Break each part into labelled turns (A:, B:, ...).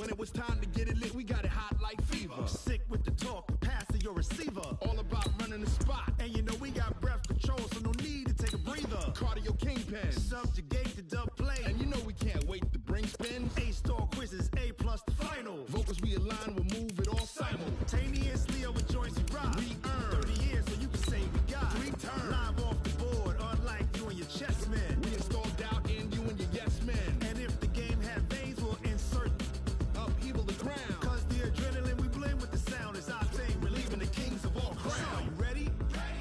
A: When it was time to get it lit, we got it hot like fever.
B: Sick with the talk, the pass to your receiver.
A: All about running the spot.
B: And you know we got breath control, so no need to take a breather.
A: Cardio kingpin.
B: Subjugate the dub play.
A: And you know we can't wait to bring spin.
B: A-star quizzes, A+ the final.
A: Vocals we align, we'll move it all
B: simultaneously over joints and rock.
A: We earn
B: 30 years, so you can say we got
A: 3 turns.
B: Live off the board, unlike you and your chess men.
A: We install doubt in you and your yes men.
B: And if the game had veins, we'll insert
A: upheaval the ground.
B: Cause the adrenaline we blend with the sound is our thing, relieving the kings of all crowns. So are you ready?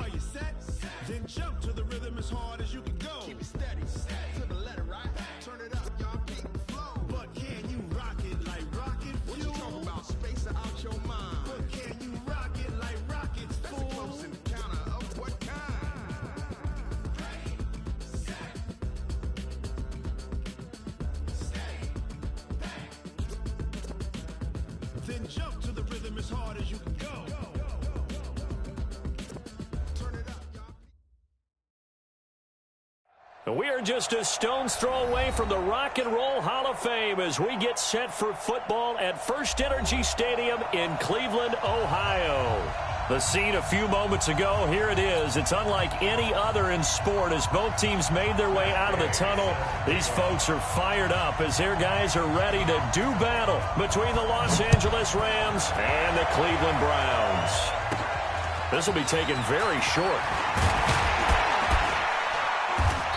B: Are you set? Then jump to the rhythm as hard as you can go.
A: Keep it steady, to the letter, right? Turn it up, y'all, keep the flow.
B: But can you rock it like rocket fuel?
A: What you talking about? Space out your mind.
B: But can you rock it like rockets,
A: That's
B: fool?
A: a close encounter of what kind?
C: Ready, set, stay, bang.
B: Then jump to the rhythm as hard as you can go.
A: Turn it up, y'all.
D: We are just a stone's throw away from the Rock and Roll Hall of Fame as we get set for football at First Energy Stadium in Cleveland, Ohio. The scene a few moments ago, here it is. It's unlike any other in sport as both teams made their way out of the tunnel. These folks are fired up as their guys are ready to do battle between the Los Angeles Rams and the Cleveland Browns. This will be taken very short.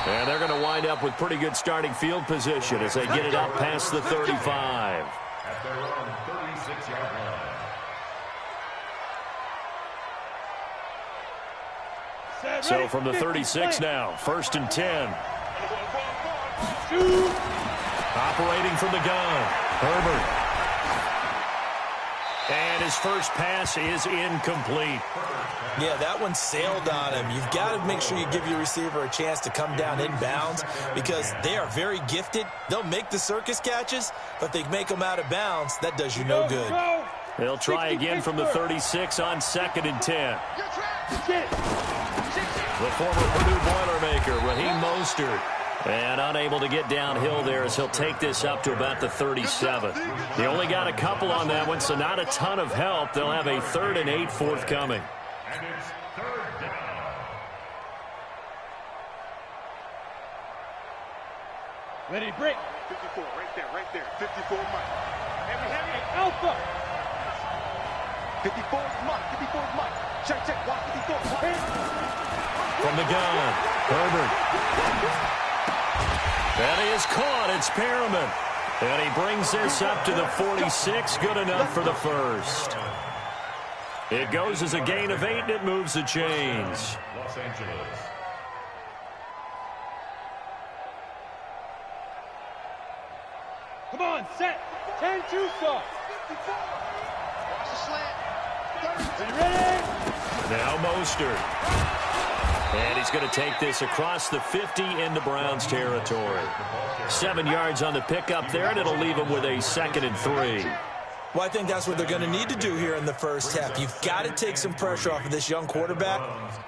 D: And they're going to wind up with pretty good starting field position as they get it up past the 35.
E: At their own 36-yard line.
D: So from the 36 now, 1st and 10. Operating from the gun, Herbert. And his first pass is incomplete.
F: Yeah, that one sailed on him. You've got to make sure you give your receiver a chance to come down inbounds because they are very gifted. They'll make the circus catches, but they make them out of bounds. That does you no good.
D: They'll try again from the 36 on 2nd and 10. The former Purdue Boilermaker, Raheem Mostert. And unable to get downhill there as he'll take this up to about the 37. He only got a couple on that one, so not a ton of help. They'll have a 3rd and 8 forthcoming.
E: And it's 3rd down.
G: Ready, break.
A: 54, right there. 54 Mike. Heavy.
G: Alpha.
A: 54 Mike. Check. Watch 54.
D: From the gun, Herbert. That is caught. It's Perriman. And he brings this up to the 46. Good enough for the first. It goes as a gain of 8, and it moves the chains.
E: Los Angeles.
G: Come on, set. 10-2 sauce.
A: Watch the slant.
G: Are you ready?
D: Now Mostert. And he's going to take this across the 50 into Browns territory. 7 yards on the pickup there, and it'll leave him with a 2nd and 3.
F: Well, I think that's what they're going to need to do here in the first half. You've got to take some pressure off of this young quarterback,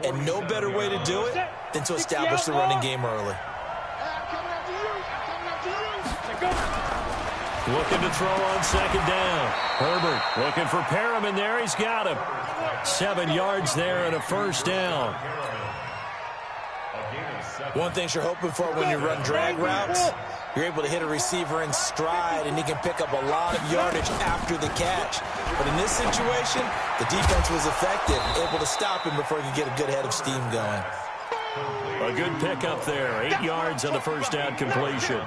F: and no better way to do it than to establish the running game early.
D: Looking to throw on 2nd down. Herbert looking for Perriman there. He's got him. 7 yards there and a first down.
F: One thing you're hoping for when you run drag routes, you're able to hit a receiver in stride, and he can pick up a lot of yardage after the catch. But in this situation, the defense was effective, able to stop him before he could get a good head of steam going.
D: A good pickup there. 8 yards on the first down completion.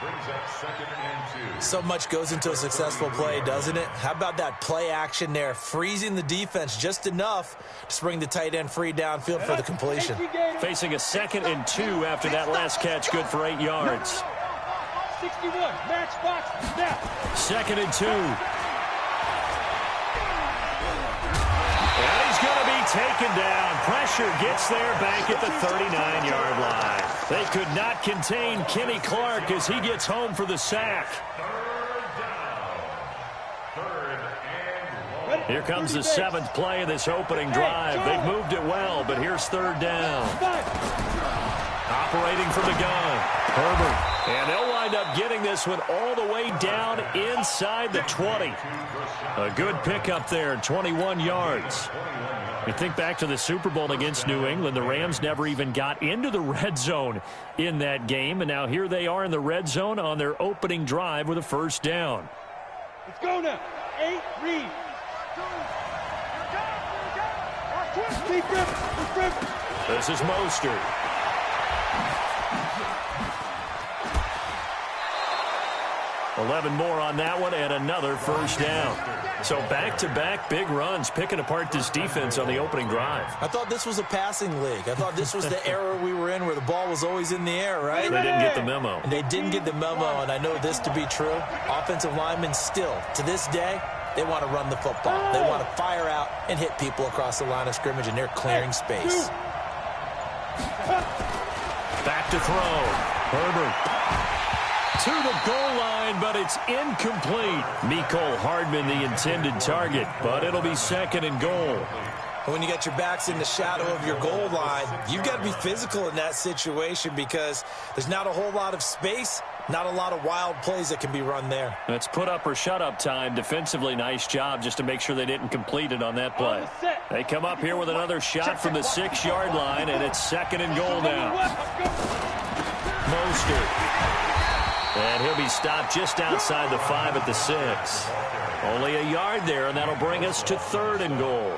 E: Brings up 2nd and 2.
F: So much goes into a successful play, doesn't it? How about that play action there, freezing the defense just enough to spring the tight end free downfield for the completion.
D: Facing a 2nd and 2 after that last catch, good for 8 yards.
G: 61, match box, snap.
D: 2nd and 2. And he's going to be taken down. Pressure gets there back at the 39-yard line. They could not contain Kenny Clark as he gets home for the sack.
E: 3rd and 1.
D: Here comes the 7th play of this opening drive. They've moved it well, but here's 3rd down. Operating from the gun, Herbert. And they'll wind wind up getting this one all the way down inside the 20. A good pickup there, 21 yards. You think back to the Super Bowl against New England, the Rams never even got into the red zone in that game, and now here they are in the red zone on their opening drive with a first down.
G: Let's go now. 8, read.
D: This is Mostert. $11 more on that one and another first down. So back-to-back big runs, picking apart this defense on the opening drive.
F: I thought this was a passing league. I thought this was the era we were in where the ball was always in the air, right?
D: They didn't get the memo.
F: And they didn't get the memo, and I know this to be true. Offensive linemen still, to this day, they want to run the football. They want to fire out and hit people across the line of scrimmage, and they're clearing space.
D: Back to throw. Herbert to the goal line, but it's incomplete. Mecole Hardman, the intended target, but it'll be second and goal.
F: When you got your backs in the shadow of your goal line, you've got to be physical in that situation because there's not a whole lot of space, not a lot of wild plays that can be run there.
D: It's put up or shut up time. Defensively, nice job just to make sure they didn't complete it on that play. They come up here with another shot from the 6-yard line, and it's second and goal now. Mostert. And he'll be stopped just outside the 5 at the 6. Only a yard there, and that'll bring us to third and goal.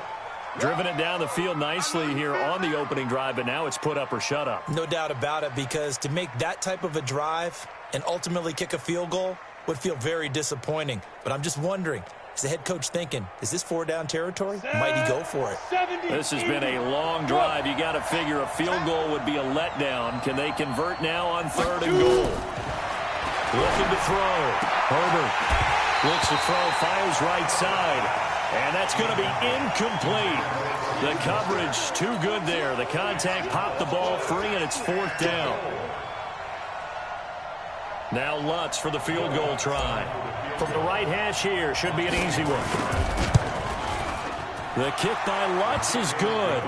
D: Driven it down the field nicely here on the opening drive, but now it's put up or shut up.
F: No doubt about it, because to make that type of a drive and ultimately kick a field goal would feel very disappointing. But I'm just wondering, is the head coach thinking, is this 4-down territory? Might he go for it?
D: This has been a long drive. You got to figure a field goal would be a letdown. Can they convert now on third and goal? Looking to throw. Herbert looks to throw, fires right side. And that's going to be incomplete. The coverage too good there. The contact popped the ball free, and it's fourth down. Now Lutz for the field goal try. From the right hash here, should be an easy one. The kick by Lutz is good.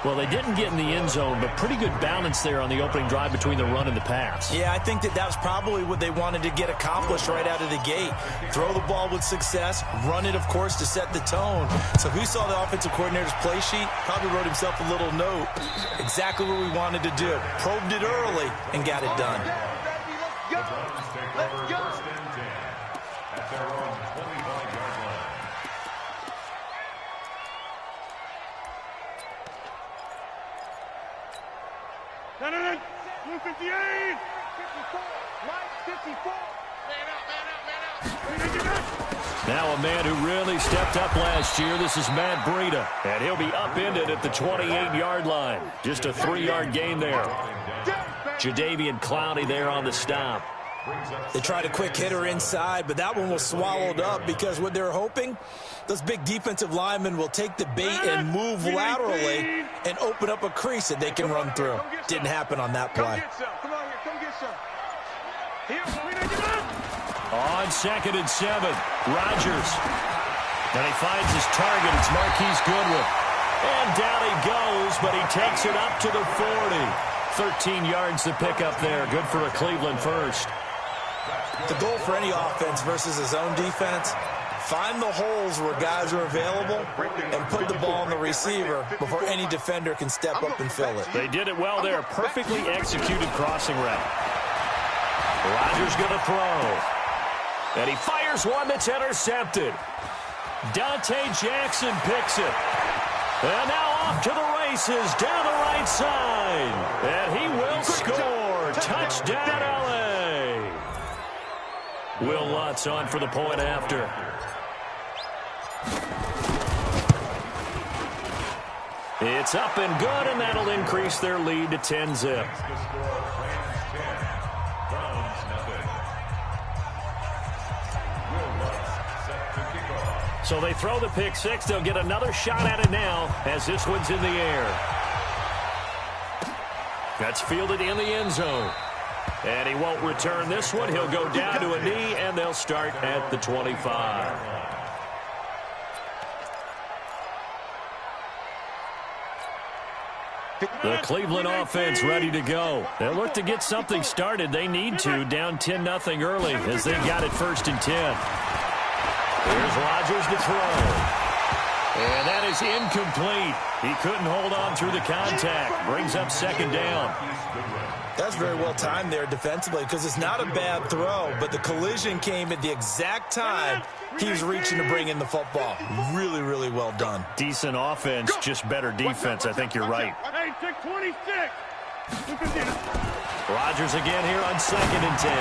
D: Well, they didn't get in the end zone, but pretty good balance there on the opening drive between the run and the pass.
F: Yeah, I think that was probably what they wanted to get accomplished right out of the gate. Throw the ball with success, run it, of course, to set the tone. So who saw the offensive coordinator's play sheet? Probably wrote himself a little note. Exactly what we wanted to do. Probed it early and got it done.
E: Let's go. First and 10 at their own 25-yard line.
G: Blue 58!
C: 54! Mike 54! Man out!
D: Now a man who really stepped up last year. This is Matt Breida. And he'll be upended at the 28-yard line. Just a 3-yard gain there. Jadeveon Clowney there on the stop.
F: They tried a quick hitter inside, but that one was swallowed up because what they're hoping, those big defensive linemen will take the bait and move laterally and open up a crease that they can run through. Didn't happen on that play.
C: Come on here, come get some. Here,
D: On 2nd and 7, Rodgers. And he finds his target. It's Marquise Goodwin. And down he goes, but he takes it up to the 40. 13 yards to pick up there. Good for a Cleveland first.
F: The goal for any offense versus his own defense, find the holes where guys are available and put the ball on the receiver before any defender can step up and fill it.
D: They did it well there. Perfectly executed crossing route. Rodgers going to throw. And he fires one that's intercepted. Dante Jackson picks it. And now off to the races down the right side. And he will score. Touchdown, L.A. Will Lutz on for the point after. It's up and good, and that'll increase their lead to 10-zip. So they throw the pick six. They'll get another shot at it now as this one's in the air. That's fielded in the end zone. And he won't return this one. He'll go down to a knee, and they'll start at the 25. The Cleveland offense ready to go. They'll look to get something started. They need to, down 10-0 early as they got it 1st and 10. Here's Rodgers to throw. And that is incomplete. He couldn't hold on through the contact. Brings up 2nd down.
F: That's very well timed there defensively because it's not a bad throw, but the collision came at the exact time he was reaching to bring in the football. Really, really well done.
D: Decent offense, just better defense. I think you're right.
G: Hey, take 26.
D: Rodgers again here on 2nd and 10.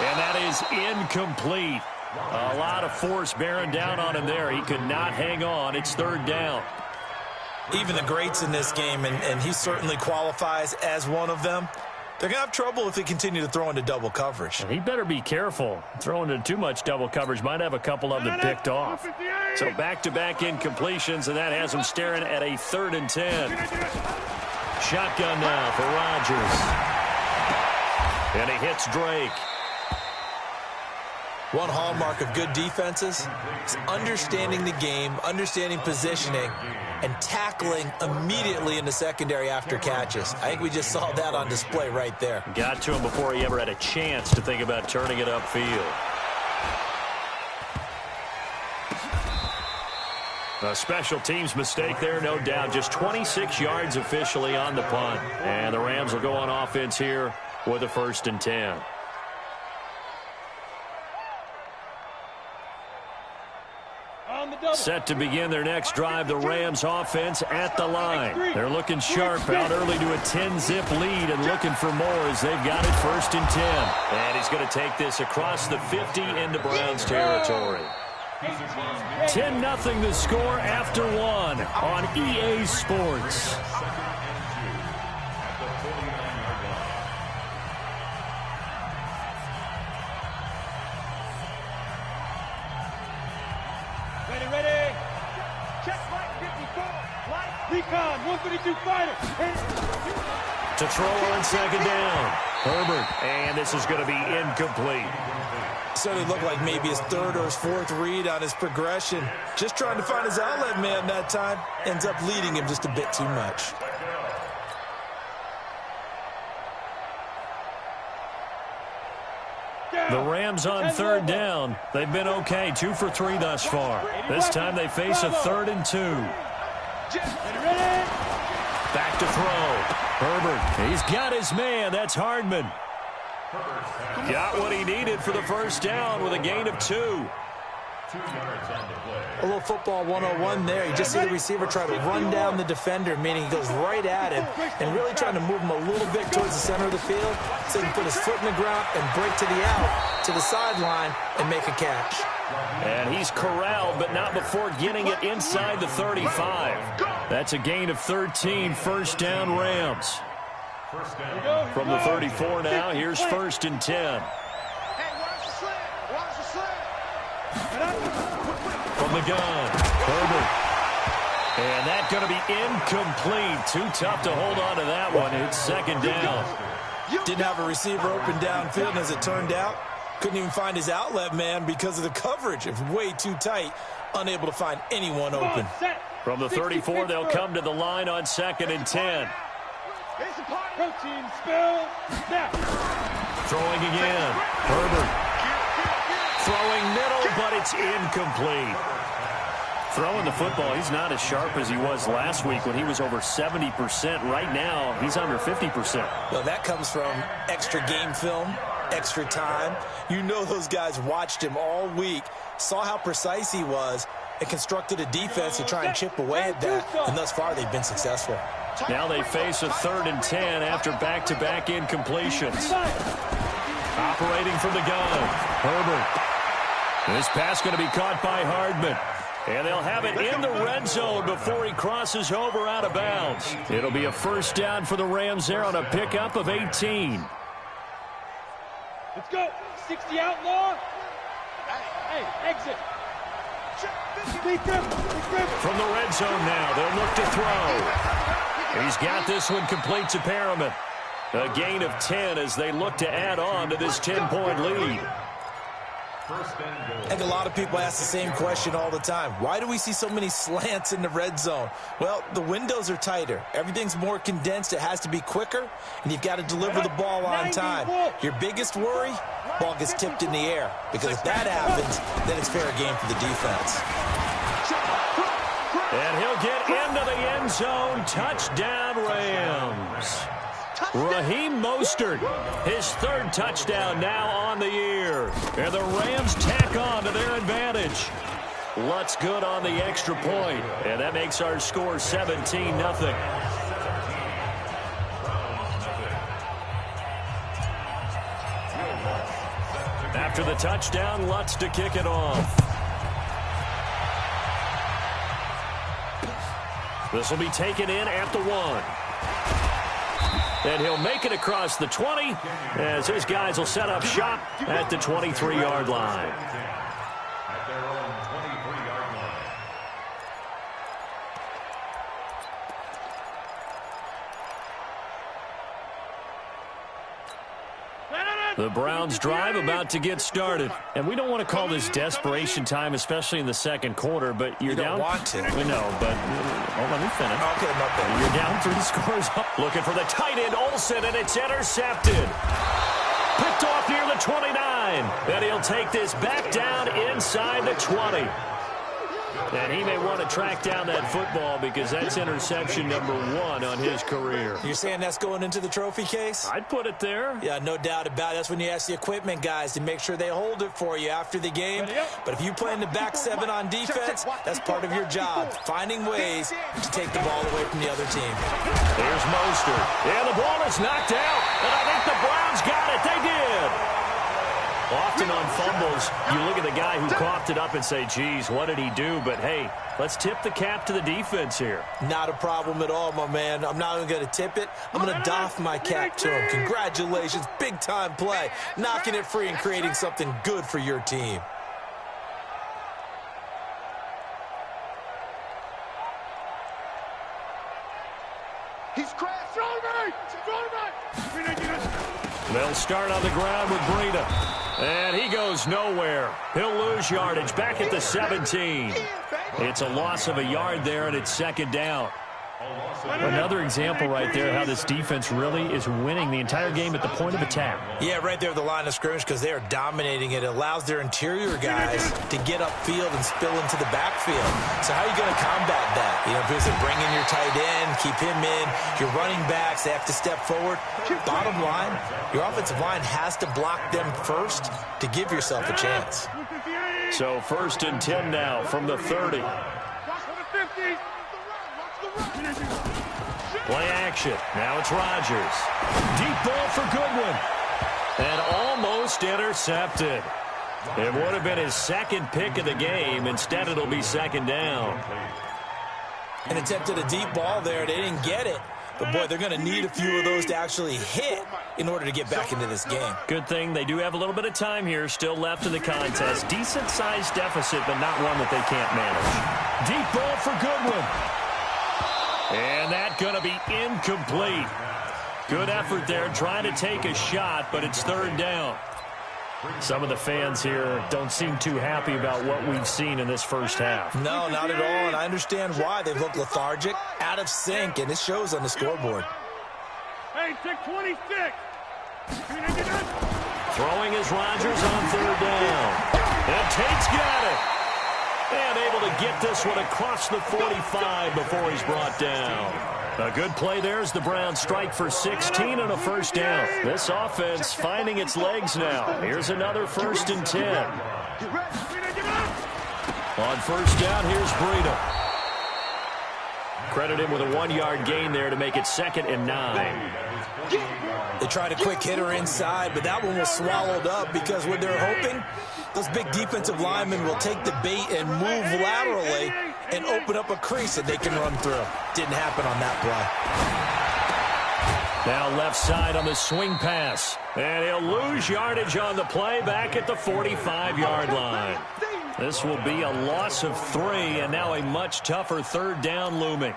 D: And that is incomplete. A lot of force bearing down on him there. He could not hang on. It's 3rd down.
F: Even the greats in this game, and he certainly qualifies as one of them, they're going to have trouble if they continue to throw into double coverage.
D: He better be careful. Throwing into too much double coverage might have a couple of them picked off. So back-to-back incompletions, and that has him staring at a 3rd and 10. Shotgun now for Rodgers. And he hits Drake.
F: One hallmark of good defenses is understanding the game, understanding positioning, and tackling immediately in the secondary after catches. I think we just saw that on display right there.
D: Got to him before he ever had a chance to think about turning it upfield. A special teams mistake there, no doubt. Just 26 yards officially on the punt. And the Rams will go on offense here with a 1st and 10. Set to begin their next drive, the Rams offense at the line. They're looking sharp out early to a 10-zip lead and looking for more as they've got it 1st and 10. And he's going to take this across the 50 into Browns territory. 10-0 the score after 1 on EA Sports.
C: Ready. Check Mike 54. Mike. Recon, 152 fighter.
D: To throw on 2nd down. Herbert. And this is going to be incomplete.
F: So it looked like maybe his 3rd or his 4th read on his progression. Just trying to find his outlet man that time. Ends up leading him just a bit too much.
D: The Rams on 3rd down. They've been okay, 2 for 3 thus far. This time they face a 3rd and 2. Back to throw. Herbert, he's got his man. That's Hardman. Got what he needed for the 1st down with a gain of 2.
E: 2 yards on the play.
F: A little football 101 there. You just see the receiver try to run down the defender, meaning he goes right at him and really trying to move him a little bit towards the center of the field so he can put his foot in the ground and break to the out, to the sideline, and make a catch.
D: And he's corralled, but not before getting it inside the 35. That's a gain of 13, 1st down Rams. From the 34 now, here's 1st and 10.
C: Hey, watch the slant. Watch the slant.
D: From the gun, Herbert. And that's going to be incomplete. Too tough to hold on to that one. It's 2nd down.
F: Didn't have a receiver open downfield, and as it turned out, couldn't even find his outlet man because of the coverage. It was way too tight, unable to find anyone open.
D: From the 34, they'll come to the line on 2nd and 10.
G: Protein spill. Snap.
D: Throwing again. Herbert. Throwing middle, but it's incomplete. Throwing the football, he's not as sharp as he was last week when he was over 70%. Right now, he's under 50%.
F: Well, that comes from extra game film, extra time. You know those guys watched him all week, saw how precise he was, and constructed a defense to try and chip away at that. And thus far, they've been successful.
D: Now they face a 3rd and 10 after back-to-back incompletions. Operating from the gun, Herbert. This pass going to be caught by Hardman. And they'll have it in the red zone before he crosses over out of bounds. It'll be a 1st down for the Rams there on a pickup of 18.
G: Let's go. 60 outlaw. Hey, exit.
D: From the red zone now, they'll look to throw. He's got this one complete to Perriman. A gain of 10 as they look to add on to this 10-point lead.
E: First and goal.
F: I think a lot of people ask the same question all the time. Why do we see so many slants in the red zone? Well, the windows are tighter. Everything's more condensed. It has to be quicker, and you've got to deliver the ball on time. Your biggest worry? Ball gets tipped in the air. Because if that happens, then it's fair game for the defense.
D: And he'll get into the end zone. Touchdown, Rams. Raheem Mostert, his third touchdown now on the year. And the Rams tack on to their advantage. Lutz good on the extra point. And that makes our score 17-0. After the touchdown, Lutz to kick it off. This will be taken in at the 1. And he'll make it across the 20 as his guys will set up shop at the 23-yard line.
E: At their own 23-yard line.
D: The Browns drive about to get started. And we don't want to call this desperation time, especially in the second quarter, but you're down.
F: You don't want to.
D: We know, but let me finish.
F: Okay, my bad.
D: You're down 3 scores up. Looking for the tight end, Olsen, and it's intercepted. Picked off near the 29. And he'll take this back down inside the 20. And he may want to track down that football because that's interception number 1 on his career.
F: You're saying that's going into the trophy case?
D: I'd put it there.
F: Yeah, no doubt about it. That's when you ask the equipment guys to make sure they hold it for you after the game. But if you play in the back 7 on defense, that's part of your job, finding ways to take the ball away from the other team.
D: Here's Mostert. And the ball is knocked out. And I think the Browns got it. They did. Often on fumbles, you look at the guy who coughed it up and say, geez, what did he do? But, hey, let's tip the cap to the defense here.
F: Not a problem at all, my man. I'm not even going to tip it. I'm going to doff my cap to him. Congratulations. Big-time play. Knocking it free and creating something good for your team.
C: He's crashed.
D: They'll start on the ground with Breida. And he goes nowhere. He'll lose yardage back at the 17. It's a loss of a yard there, and it's second down. Another example right there how this defense really is winning the entire game at the point of attack.
F: Yeah, right there at the line of scrimmage because they are dominating it. It allows their interior guys to get upfield and spill into the backfield. So how are you going to combat that? You know, because they bring in your tight end, keep him in. Your running backs, they have to step forward. Bottom line, your offensive line has to block them first to give yourself a chance.
D: So 1st and 10 now from the 30. Play action. Now it's Rodgers. Deep ball for Goodwin. And almost intercepted. It would have been his second pick of the game. Instead, it'll be second down.
F: And attempted a deep ball there. They didn't get it. But, boy, they're going to need a few of those to actually hit in order to get back into this game.
D: Good thing they do have a little bit of time here still left in the contest. Decent-sized deficit, but not one that they can't manage. Deep ball for Goodwin. And that's going to be incomplete. Good effort there trying to take a shot, but it's third down. Some of the fans here don't seem too happy about what we've seen in this first half.
F: No, not at all, and I understand why. They've looked lethargic, out of sync, and it shows on the scoreboard.
G: Hey, take 26.
D: Throwing is Rodgers on third down. And Tate's got it. And able to get this one across the 45 before he's brought down. A good play there as the Browns strike for 16 and a first down. This offense finding its legs now. Here's another 1st and 10. On first down, here's Breida. Credit him with a 1-yard gain there to make it 2nd and 9.
F: They tried a quick hitter inside, but that one was swallowed up because what they're hoping, those big defensive linemen will take the bait and move laterally and open up a crease that they can run through. Didn't happen on that play.
D: Now left side on the swing pass. And he'll lose yardage on the play back at the 45-yard line. This will be a loss of 3, and now a much tougher third down looming.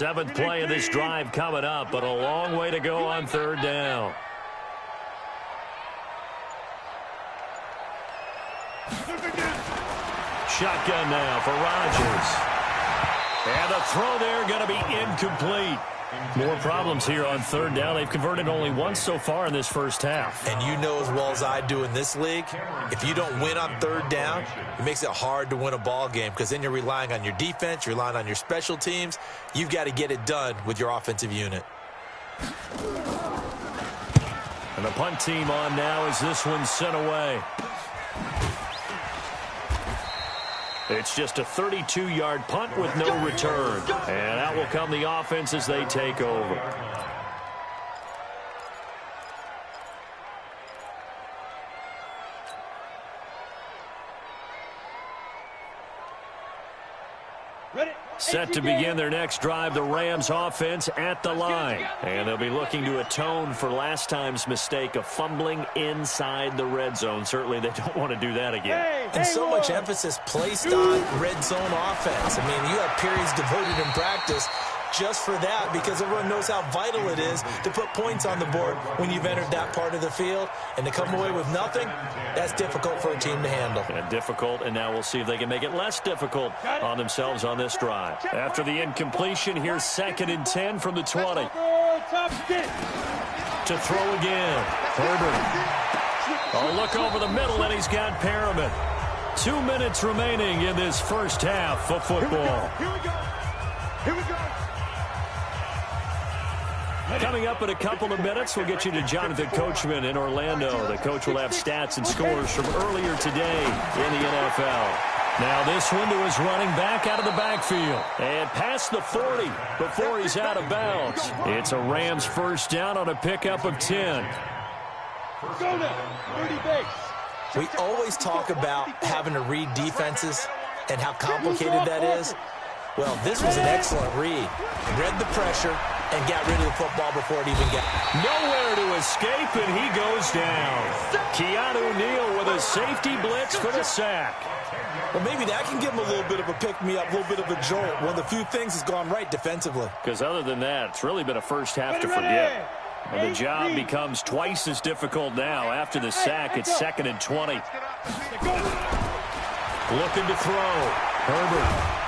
D: Seventh play of this drive coming up, but a long way to go on third down. Shotgun now for Rodgers. And the throw there going to be incomplete. More problems here on third down. They've converted only once so far in this first half.
F: And you know as well as I do in this league, if you don't win on third down, it makes it hard to win a ball game because then you're relying on your defense, you're relying on your special teams. You've got to get it done with your offensive unit.
D: And the punt team on now as this one's sent away. It's just a 32-yard punt with no return. And out will come the offense as they take over. Set to begin their next drive, the Rams offense at the line. And they'll be looking to atone for last time's mistake of fumbling inside the red zone. Certainly they don't want to do that again.
F: And so much emphasis placed on red zone offense. I mean, you have periods devoted in practice just for that because everyone knows how vital it is to put points on the board when you've entered that part of the field. And to come away with nothing, that's difficult for a team to handle.
D: And difficult, and now we'll see if they can make it less difficult on themselves on this drive. After the incompletion, here's 2nd and 10 from the 20. To throw again. Herbert. A look over the middle, and he's got Perriman. 2 minutes remaining in this first half of football.
B: Here we go. Here we go.
D: Coming up in a couple of minutes, we'll get you to Jonathan Coachman in Orlando. The coach will have stats and scores from earlier today in the NFL. Now this one to his running back out of the backfield. And past the 40 before he's out of bounds. It's a Rams first down on a pickup of 10.
G: Go now, 30 base.
F: We always talk about having to read defenses and how complicated that is. Well, this was an excellent read. Read the pressure and got rid of the football before it even got.
D: Nowhere to escape, and he goes down. Keanu Neal with a safety blitz for the sack.
F: Well, maybe that can give him a little bit of a pick-me-up, a little bit of a jolt. One of the few things has gone right defensively.
D: Because other than that, it's really been a first half to forget. And the job becomes twice as difficult now. After the sack, it's 2nd and 20. Looking to throw. Herbert.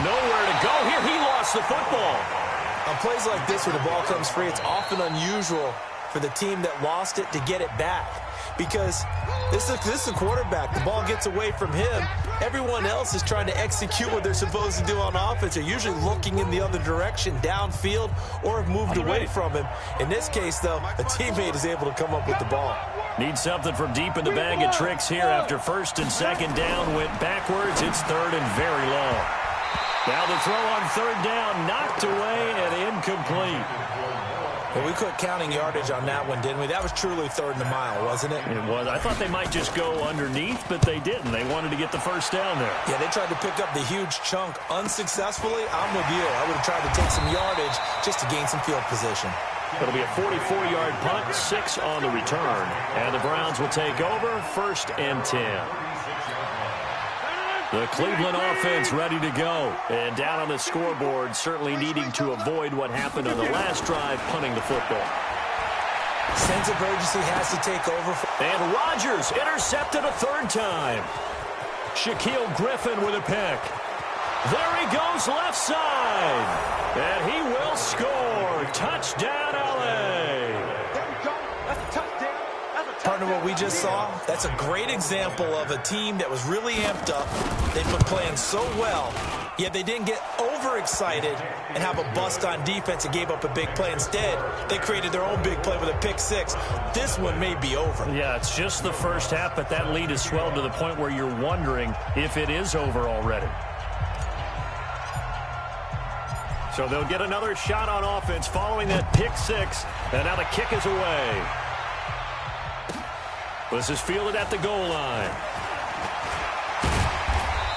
D: Nowhere to go here. He lost the football.
F: On plays like this where the ball comes free, it's often unusual for the team that lost it to get it back. Because this is a quarterback. The ball gets away from him. Everyone else is trying to execute what they're supposed to do on offense. They're usually looking in the other direction, downfield, or have moved away from him. In this case, though, a teammate is able to come up with the ball.
D: Need something from deep in the bag of tricks here after 1st and 2nd down. Went backwards. It's 3rd and very long. Now the throw on 3rd down, knocked away and incomplete.
F: Well, we quit counting yardage on that one, didn't we? That was truly 3rd and a mile, wasn't it?
D: It was. I thought they might just go underneath, but they didn't. They wanted to get the first down there.
F: Yeah, they tried to pick up the huge chunk unsuccessfully. I'm with you. I would have tried to take some yardage just to gain some field position.
D: It'll be a 44-yard punt, 6 on the return. And the Browns will take over, 1st and 10. The Cleveland offense ready to go. And down on the scoreboard, certainly needing to avoid what happened on the last drive, punting the football.
F: Sense of urgency has to take over.
D: And Rodgers intercepted a 3rd time. Shaquille Griffin with a pick. There he goes left side. And he will score. Touchdown, L.A.
F: Partner, what we just saw, that's a great example of a team that was really amped up. They've been playing so well, yet they didn't get overexcited and have a bust on defense and gave up a big play. Instead, they created their own big play with a pick 6. This one may be over.
D: Yeah, it's just the first half, but that lead has swelled to the point where you're wondering if it is over already. So they'll get another shot on offense following that pick 6, and now the kick is away. This is fielded at the goal line.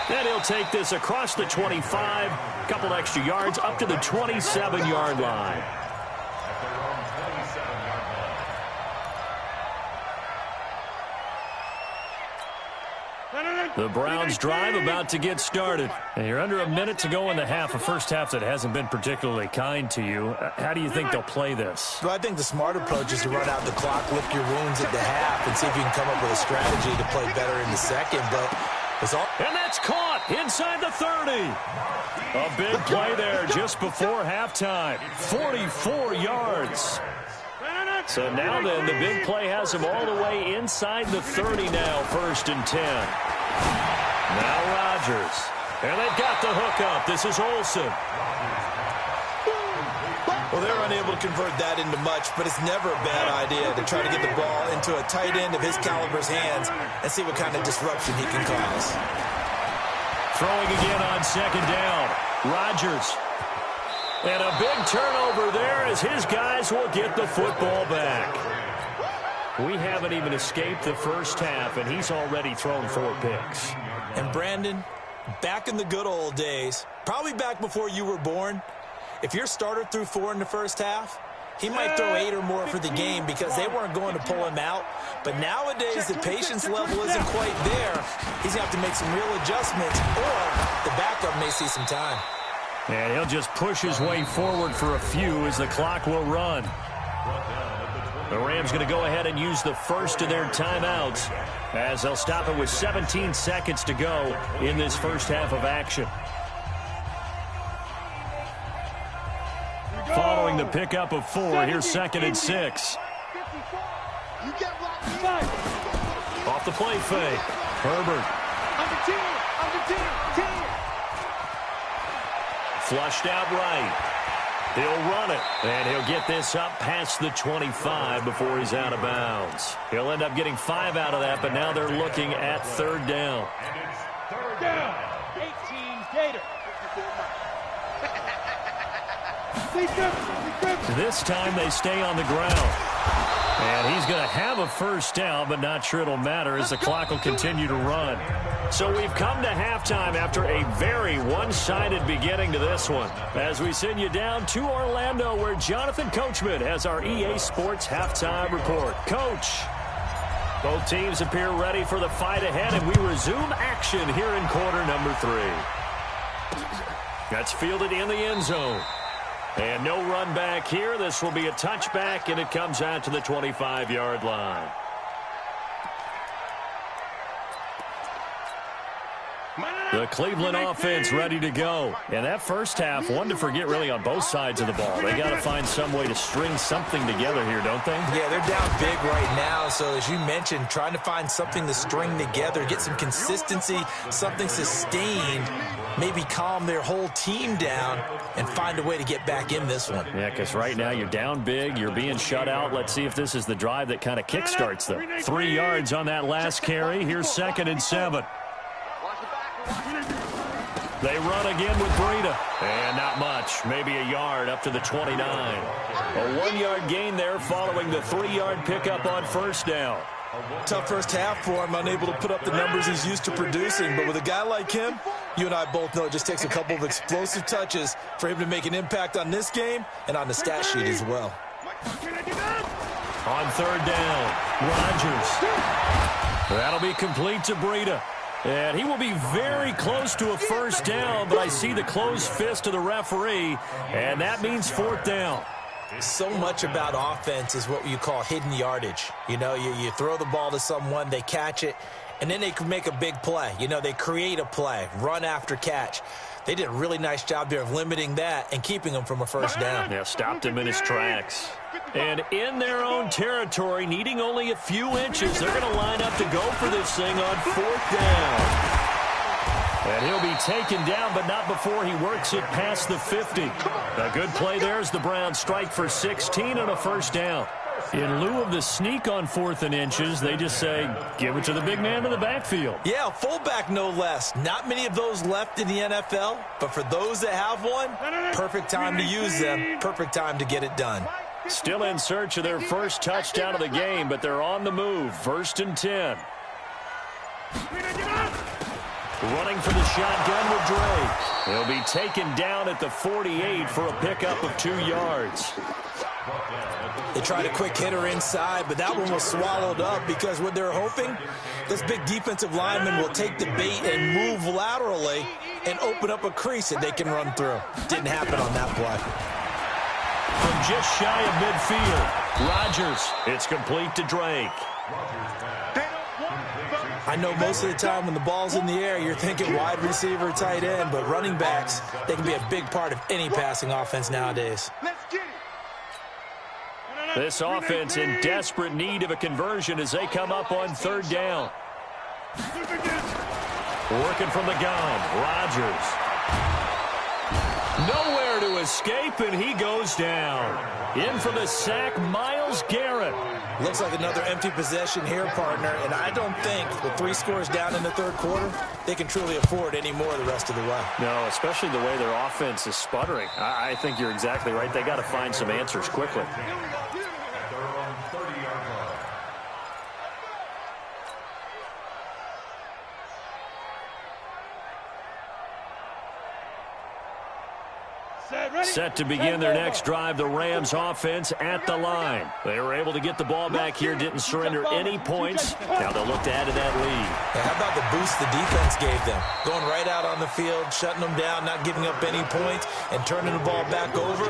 D: And he'll take this across the 25, a couple extra yards, up to the 27-yard line. The Browns drive about to get started. And you're under a minute to go in the half, a first half that hasn't been particularly kind to you. How do you think they'll play this?
F: Well, I think the smart approach is to run out the clock, lick your wounds at the half, and see if you can come up with a strategy to play better in the second. But it's all.
D: And that's caught inside the 30. A big play there just before halftime. 44 yards. So now then, the big play has him all the way inside the 30 now, 1st and 10. Now Rodgers. And they've got the hook up. This is Olsen.
F: Well, they're unable to convert that into much, but it's never a bad idea to try to get the ball into a tight end of his caliber's hands and see what kind of disruption he can cause.
D: Throwing again on 2nd down. Rodgers. And a big turnover there as his guys will get the football back. We haven't even escaped the first half, and he's already thrown 4 picks.
F: And Brandon, back in the good old days, probably back before you were born, if your starter threw 4 in the first half, he might throw 8 or more for the game because they weren't going to pull him out. But nowadays, the patience level isn't quite there. He's going to have to make some real adjustments, or the backup may see some time.
D: And he'll just push his way forward for a few as the clock will run. The Rams going to go ahead and use the first of their timeouts as they'll stop it with 17 seconds to go in this first half of action. Following the pickup of 4, here's 2nd and 6. Off the play fake. Herbert. Flushed out right. He'll run it, and he'll get this up past the 25 before he's out of bounds. He'll end up getting 5 out of that, but now they're looking at 3rd down.
G: And it's 3rd down. 18 Gator.
D: This time they stay on the ground. And he's going to have a first down, but not sure it'll matter as the clock will continue to run. So we've come to halftime after a very one-sided beginning to this one. As we send you down to Orlando, where Jonathan Coachman has our EA Sports halftime report. Coach, both teams appear ready for the fight ahead, and we resume action here in quarter number 3. That's fielded in the end zone. And no run back here. This will be a touchback, and it comes out to the 25-yard line. The Cleveland offense ready to go. And that first half, one to forget really on both sides of the ball. They got to find some way to string something together here, don't they?
F: Yeah, they're down big right now. So as you mentioned, trying to find something to string together, get some consistency, something sustained, maybe calm their whole team down and find a way to get back in this one.
D: Yeah, because right now you're down big, you're being shut out. Let's see if this is the drive that kind of kickstarts them. 3 yards on that last carry. Here's 2nd and 7. They run again with Breida. And not much. Maybe a yard up to the 29. A 1-yard gain there following the 3-yard pickup on first down.
F: Tough first half for him, unable to put up the numbers he's used to producing. But with a guy like him, you and I both know it just takes a couple of explosive touches for him to make an impact on this game and on the stat sheet as well.
D: On 3rd down, Rodgers. That'll be complete to Breida. And he will be very close to a first down, but I see the closed fist of the referee, and that means 4th down.
F: So much about offense is what you call hidden yardage. You know, you throw the ball to someone, they catch it, and then they can make a big play. You know, they create a play, run after catch. They did a really nice job there of limiting that and keeping him from a first down.
D: Yeah, stopped him in his tracks. And in their own territory, needing only a few inches, they're going to line up to go for this thing on 4th down. And he'll be taken down, but not before he works it past the 50. A good play there as the Browns strike for 16 and a first down. In lieu of the sneak on 4th and inches, they just say, give it to the big man in the backfield.
F: Yeah, fullback no less. Not many of those left in the NFL, but for those that have one, perfect time to use them, perfect time to get it done.
D: Still in search of their first touchdown of the game, but they're on the move. 1st and 10. Running for the shotgun with Drake. He'll be taken down at the 48 for a pickup of 2 yards.
F: They tried a quick hitter inside, but that one was swallowed up because what they're hoping, this big defensive lineman will take the bait and move laterally and open up a crease that they can run through. Didn't happen on that play.
D: From just shy of midfield, Rodgers. It's complete to Drake.
F: I know most of the time when the ball's in the air, you're thinking wide receiver, tight end, but running backs, they can be a big part of any passing offense nowadays.
C: Let's get it.
D: This offense in desperate need of a conversion as they come up on third down. Working from the gun, Rodgers. Nowhere to escape, and he goes down. In for the sack, Myles Garrett.
F: Looks like another empty possession here, partner, and I don't think with 3 scores down in the third quarter, they can truly afford any more the rest of the way.
D: No, especially the way their offense is sputtering. I think you're exactly right. They got to find some answers quickly. Set to begin their next drive, the Rams offense at the line. They were able to get the ball back here, didn't surrender any points. Now they'll look to add to that lead.
F: Yeah, how about the boost the defense gave them? Going right out on the field, shutting them down, not giving up any points, and turning the ball back over.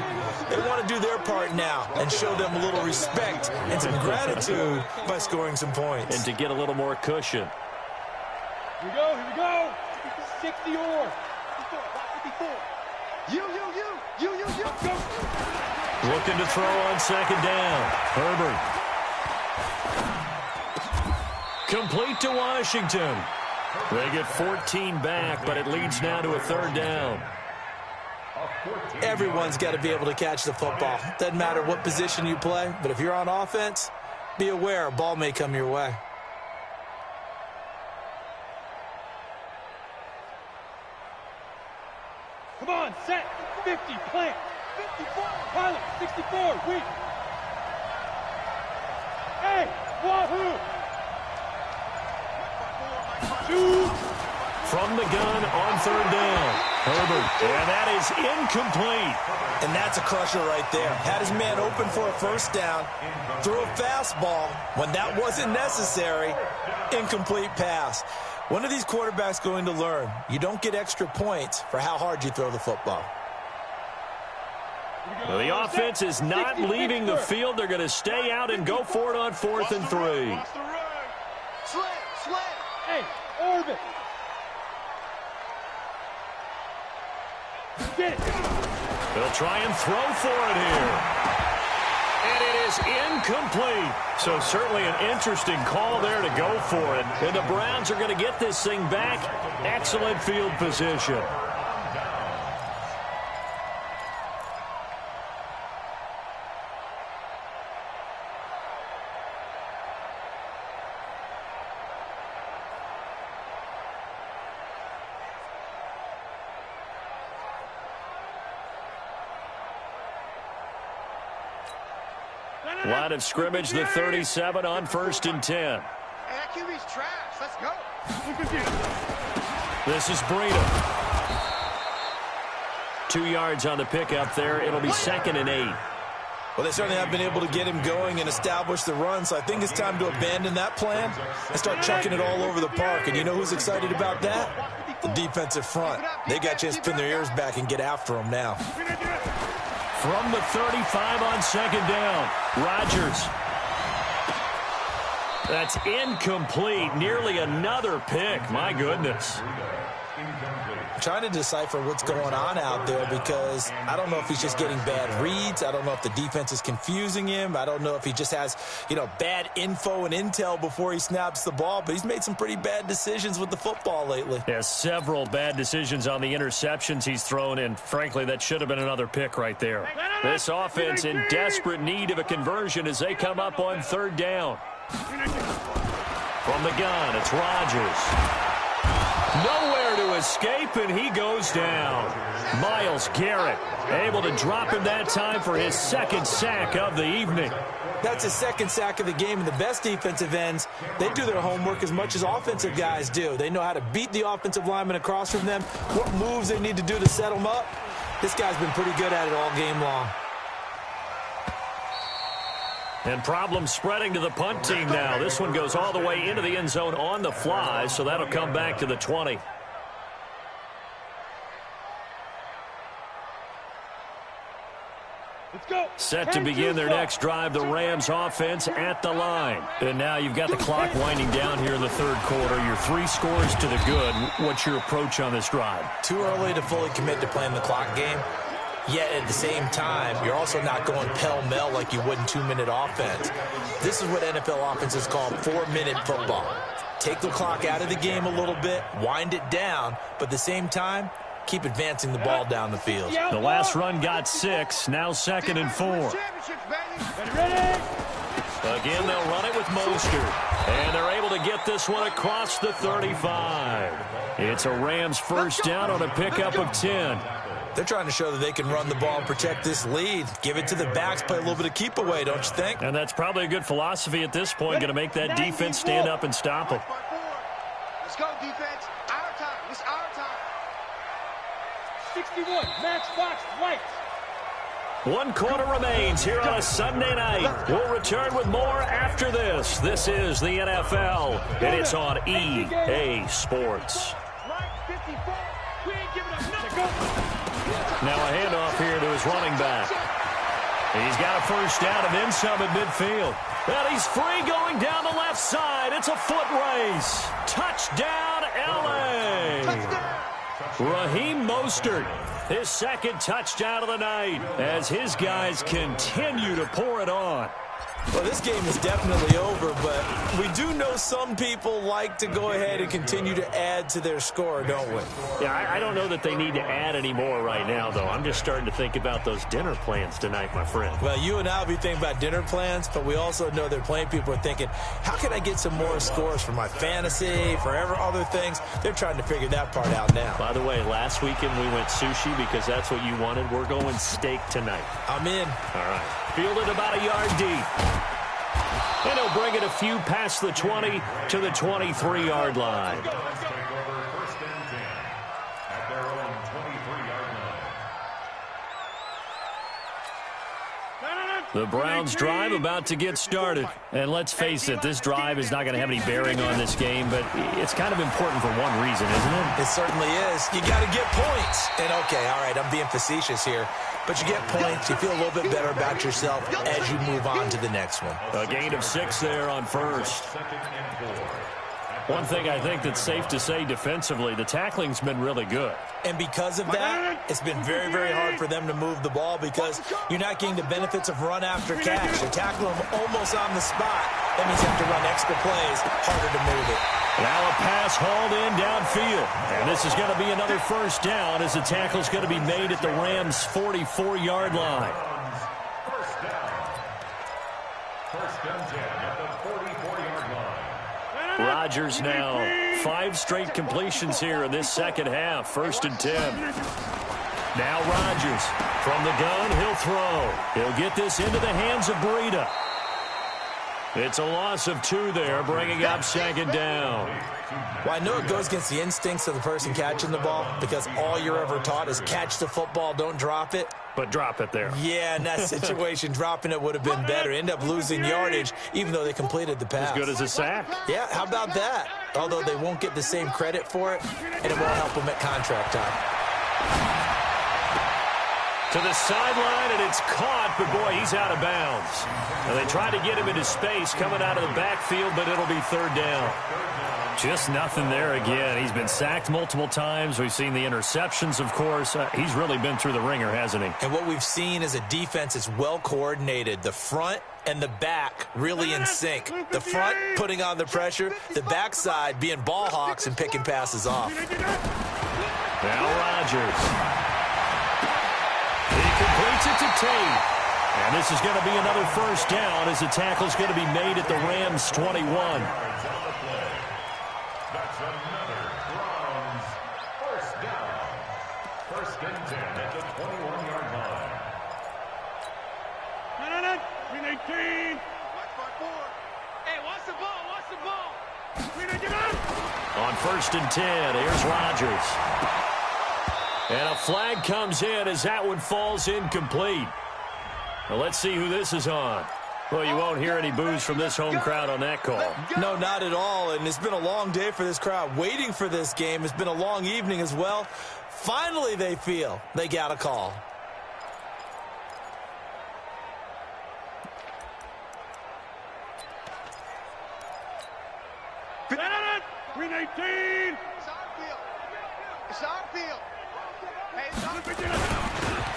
F: They want to do their part now and show them a little respect and some gratitude by scoring some points.
D: And to get a little more cushion.
G: Here we go, here we go. 60 or.
C: 54. You.
G: Go.
D: Looking to throw on second down. Herbert. Complete to Washington. They get 14 back, but it leads now to a third down.
F: Everyone's got to be able to catch the football. Doesn't matter what position you play, but if you're on offense, be aware a ball may come your way.
G: Come on, set. 50, plant. 54. Pilot, 64, weak. Hey, wahoo. 2.
D: From the gun on third down. Herbert, and that is incomplete.
F: And that's a crusher right there. Had his man open for a first down, threw a fastball when that wasn't necessary, incomplete pass. One of these quarterbacks going to learn, you don't get extra points for how hard you throw the football.
D: Well, the offense is not leaving the field. They're going to stay out and go for it on 4th and 3.
C: Slam.
G: Hey, orbit. Get it.
D: They'll try and throw for it here. And it is incomplete. So certainly an interesting call there to go for it. And the Browns are going to get this thing back. Excellent field position. Line of scrimmage, the 37 on 1st and 10.
C: Hey, that QB's trash. Let's go.
D: This is Breida. 2 yards on the pickup there. It'll be 2nd and 8.
F: Well, they certainly have been able to get him going and establish the run, so I think it's time to abandon that plan and start chucking it all over the park. And you know who's excited about that? The defensive front. They got a chance to pin their ears back and get after him now.
D: From the 35 on 2nd down, Rodgers. That's incomplete. Nearly another pick. My goodness.
F: I'm trying to decipher what's going on out there because I don't know if he's just getting bad reads. I don't know if the defense is confusing him. I don't know if he just has, bad info and intel before he snaps the ball. But he's made some pretty bad decisions with the football lately.
D: Yeah, several bad decisions on the interceptions he's thrown, and frankly, that should have been another pick right there. This offense in desperate need of a conversion as they come up on 3rd down. From the gun, it's Rodgers. Nowhere to escape, and he goes down. Myles Garrett able to drop him that time for his 2nd sack of the evening.
F: That's his 2nd sack of the game, and the best defensive ends, they do their homework as much as offensive guys do. They know how to beat the offensive lineman across from them, what moves they need to do to set them up. This guy's been pretty good at it all game long.
D: And problems spreading to the punt team now. This one goes all the way into the end zone on the fly, so that'll come back to the 20.
G: Let's go.
D: Set to begin their next drive, the Rams offense at the line. And now you've got the clock winding down here in the third quarter. Your 3 scores to the good. What's your approach on this drive?
F: Too early to fully commit to playing the clock game. Yet at the same time, you're also not going pell-mell like you would in 2-minute offense. This is what NFL offenses call 4-minute football. Take the clock out of the game a little bit, wind it down, but at the same time, keep advancing the ball down the field.
D: The last run got 6, now 2nd and 4.
G: Ready?
D: Again, they'll run it with Mostert. And they're able to get this one across the 35. It's a Rams first down on a pickup of 10.
F: They're trying to show that they can run the ball and protect this lead. Give it to the backs, play a little bit of keep away, don't you think?
D: And that's probably a good philosophy at this point. Going to make that defense stand up and stop them.
C: Let's go, defense. Our time. It's our time.
G: 61. Max Fox White.
D: 1 quarter remains here on a Sunday night. We'll return with more after this. This is the NFL, and it's on EA Sports.
G: Right 54. We ain't giving up nothing.
D: Now a handoff here to his running back. He's got a first down and then some at midfield. Well, he's free going down the left side. It's a foot race. Touchdown, L.A. Raheem Mostert, his 2nd touchdown of the night as his guys continue to pour it on.
F: Well, this game is definitely over, but we do know some people like to go ahead and continue to add to their score, don't we?
D: Yeah, I don't know that they need to add any more right now, though. I'm just starting to think about those dinner plans tonight, my friend.
F: Well, you and I will be thinking about dinner plans, but we also know that plenty of people are thinking, how can I get some more scores for my fantasy, for other things? They're trying to figure that part out now.
D: By the way, last weekend we went sushi because that's what you wanted. We're going steak tonight.
F: I'm in.
D: All right. Fielded about a yard deep. And he'll bring it a few past the 20 to the 23-yard line.
E: Take over 1st and 10 at their own 23-yard line.
D: The Browns drive about to get started. And let's face it, this drive is not going to have any bearing on this game, but it's kind of important for one reason, isn't it?
F: It certainly is. You got to get points. And okay, all right, I'm being facetious here. But you get points, you feel a little bit better about yourself as you move on to the next one.
D: A gain of 6 there on first. One thing I think that's safe to say defensively, the tackling's been really good.
F: And because of that, it's been very, very hard for them to move the ball because you're not getting the benefits of run after catch. You're tackling them almost on the spot. That means you have to run extra plays, harder to move it.
D: Now a pass hauled in downfield. And this is going to be another first down as the tackle's going to be made at the Rams' 44-yard line.
E: First and 10 at the 44-yard line.
D: Rodgers now 5 straight completions here in this second half. 1st and 10. Now Rodgers from the gun, he'll throw. He'll get this into the hands of Breida. It's a loss of 2 there, bringing up 2nd down.
F: Well, I know it goes against the instincts of the person catching the ball because all you're ever taught is catch the football, don't drop it.
D: But drop it there.
F: Yeah, in that situation, dropping it would have been better. End up losing yardage, even though they completed the pass.
D: As good as a sack.
F: Yeah, how about that? Although they won't get the same credit for it, and it won't help them at contract time.
D: To the sideline, and it's caught, but boy, he's out of bounds. Now, they tried to get him into space coming out of the backfield, but it'll be 3rd down. Just nothing there again. He's been sacked multiple times. We've seen the interceptions, of course. He's really been through the ringer, hasn't he?
F: And what we've seen is a defense that's well coordinated. The front and the back really in sync. The front putting on the pressure, the backside being ball hawks and picking passes off.
D: Now Rodgers. He completes it to Tate. And this is going to be another first down as the tackle's going to be made at the Rams' 21.
E: That's another Browns first down. 1st and 10 at the 21-yard line.
G: 319.
C: Hey, watch the ball. Watch the ball.
D: On 1st and 10, here's Rodgers. And a flag comes in as that one falls incomplete. Now let's see who this is on. Well, you won't hear any boos from this home crowd on that call.
F: No, not at all. And it's been a long day for this crowd waiting for this game. It's been a long evening as well. Finally, they feel they got a call.
G: Green 18.
C: It's our field. It's our field. Hey, it's our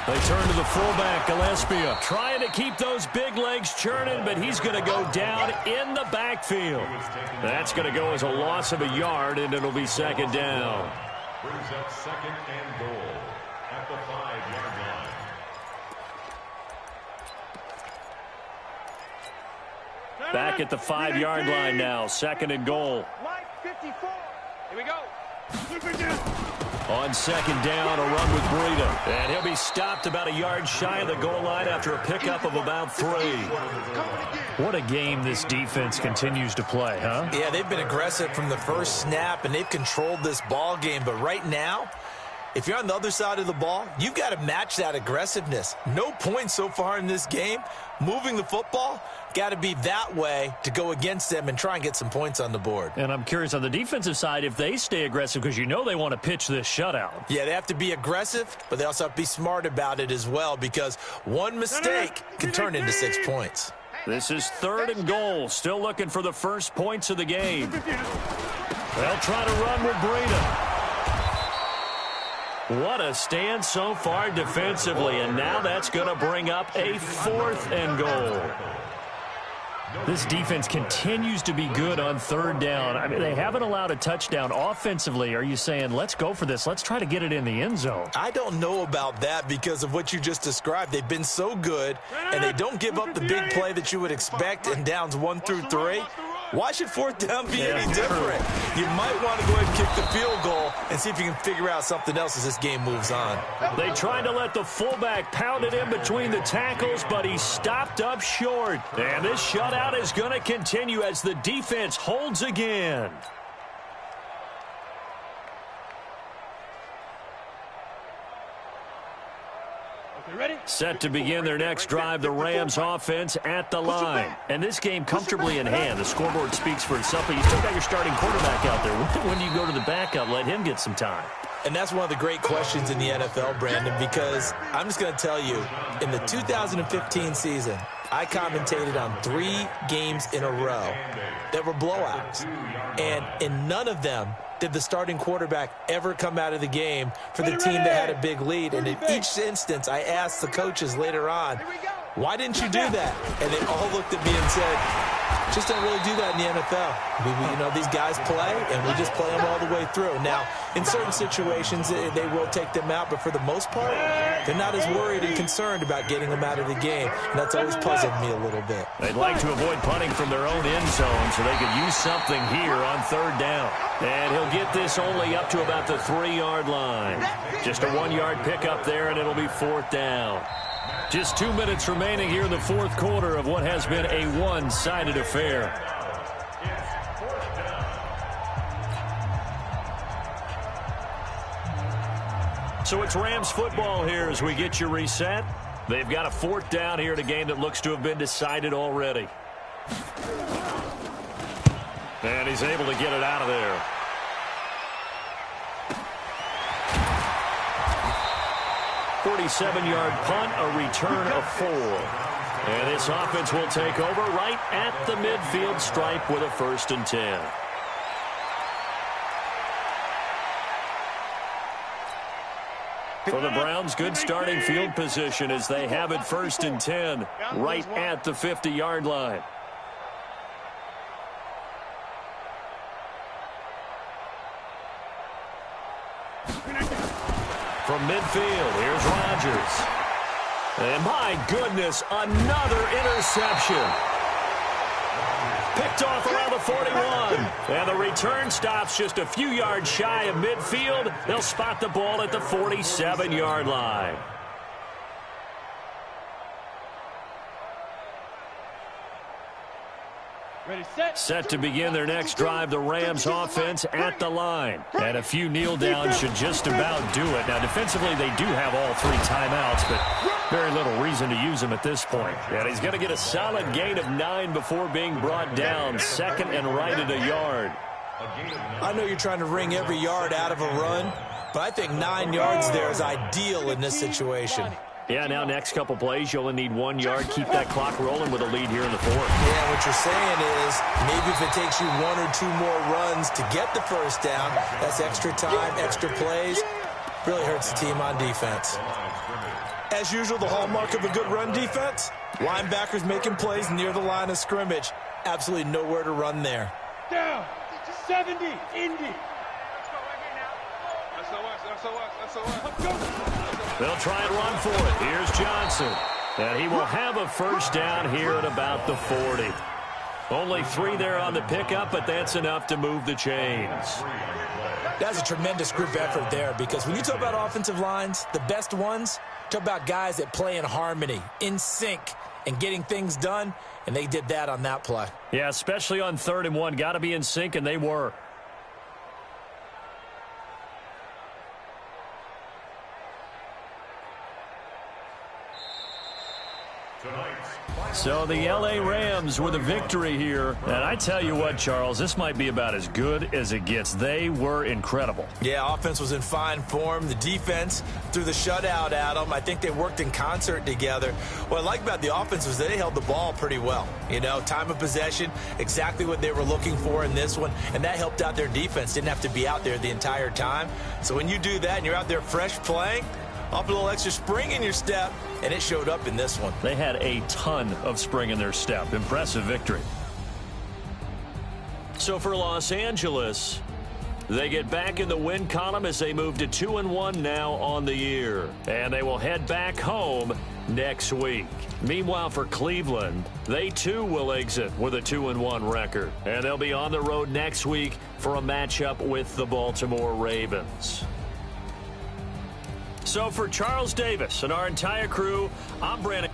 D: They turn to the fullback, Gillespie, trying to keep those big legs churning, but he's going to go down in the backfield. That's going to go as a loss of a yard, and it'll be second down.
E: Brings up second and goal at the 5-yard line.
D: Back at the 5-yard line now, second and goal.
C: Mike 54. Here we go.
D: On second down, a run with Breida. And he'll be stopped about a yard shy of the goal line after a pickup of about 3. What a game this defense continues to play, huh?
F: Yeah, they've been aggressive from the first snap, and they've controlled this ball game. But right now, if you're on the other side of the ball, you've got to match that aggressiveness. No points so far in this game. Moving the football, got to be that way to go against them and try and get some points on the board.
D: And I'm curious on the defensive side if they stay aggressive, because you know they want to pitch this shutout.
F: Yeah, they have to be aggressive, but they also have to be smart about it as well, because one mistake can turn into 6 points.
D: This is third and goal. Still looking for the first points of the game. They'll try to run with Breida. What a stand so far defensively, and now that's going to bring up a fourth and goal. This defense continues to be good on third down. I mean, they haven't allowed a touchdown offensively. Are you saying, let's go for this, let's try to get it in the end zone?
F: I don't know about that because of what you just described. They've been so good, and they don't give up the big play that you would expect in downs 1 through 3. Why should fourth down be any different? You might want to go ahead and kick the field goal and see if you can figure out something else as this game moves on.
D: They tried to let the fullback pound it in between the tackles, but he stopped up short. And this shutout is going to continue as the defense holds again.
G: Ready?
D: Set to begin their next drive, the Rams offense at the line. And this game comfortably in hand. The scoreboard speaks for itself, but you still got your starting quarterback out there. When do you go to the backup, let him get some time?
F: And that's one of the great questions in the NFL, Brandon, because I'm just going to tell you, in the 2015 season, I commentated on 3 games in a row that were blowouts. And in none of them did the starting quarterback ever come out of the game for the team that had a big lead. And in each instance, I asked the coaches later on, why didn't you do that? And they all looked at me and said, just don't really do that in the NFL. You know, these guys play, and we just play them all the way through. Now, in certain situations, they will take them out, but for the most part, they're not as worried and concerned about getting them out of the game. And that's always puzzled me a little bit.
D: They'd like to avoid punting from their own end zone so they could use something here on third down. And he'll get this only up to about the 3-yard line. Just a 1-yard pickup there, and it'll be fourth down. Just 2 minutes remaining here in the fourth quarter of what has been a one-sided affair. So it's Rams football here as we get you reset. They've got a fourth down here in a game that looks to have been decided already. And he's able to get it out of there. .47-yard punt, a return of 4. And this offense will take over right at the midfield stripe with a 1st and 10. For the Browns, good starting field position as they have it 1st and 10 right at the 50-yard line. From midfield, here's Rodgers. And my goodness, another interception. Picked off around the 41. And the return stops just a few yards shy of midfield. They'll spot the ball at the 47-yard line.
G: Ready, set.
D: Set to begin their next drive, the Rams offense at the line. And a few kneel downs should just about do it. Now, defensively, they do have all 3 timeouts, but Very little reason to use him at this point. And he's going to get a solid gain of 9 before being brought down. Second and right at a yard.
F: I know you're trying to wring every yard out of a run, but I think 9 yards there is ideal in this situation.
D: Yeah, now next couple plays, you only need 1 yard. Keep that clock rolling with a lead here in the fourth.
F: Yeah, what you're saying is maybe if it takes you 1 or 2 more runs to get the first down, that's extra time, extra plays. Really hurts the team on defense. As usual, the hallmark of a good run defense, linebackers making plays near the line of scrimmage. Absolutely nowhere to run there.
G: Down. 70. Indy.
D: They'll try and run for it. Here's Johnson. And he will have a first down here at about the 40. Only 3 there on the pickup, but that's enough to move the chains.
F: That's a tremendous group effort there, because when you talk about offensive lines, the best ones, talk about guys that play in harmony, in sync, and getting things done, and they did that on that play.
D: Yeah, especially on 3rd and 1. Got to be in sync, and they were. So the L.A. Rams with a victory here. And I tell you what, Charles, this might be about as good as it gets. They were incredible.
F: Yeah, offense was in fine form. The defense threw the shutout at them. I think they worked in concert together. What I like about the offense was that they held the ball pretty well. You know, time of possession, exactly what they were looking for in this one. And that helped out their defense. Didn't have to be out there the entire time. So when you do that and you're out there fresh playing, up a little extra spring in your step, and it showed up in this one.
D: They had a ton of spring in their step. Impressive victory. So for Los Angeles, they get back in the win column as they move to 2-1 now on the year. And they will head back home next week. Meanwhile, for Cleveland, they too will exit with a 2-1 record. And they'll be on the road next week for a matchup with the Baltimore Ravens. So for Charles Davis and our entire crew, I'm Brandon.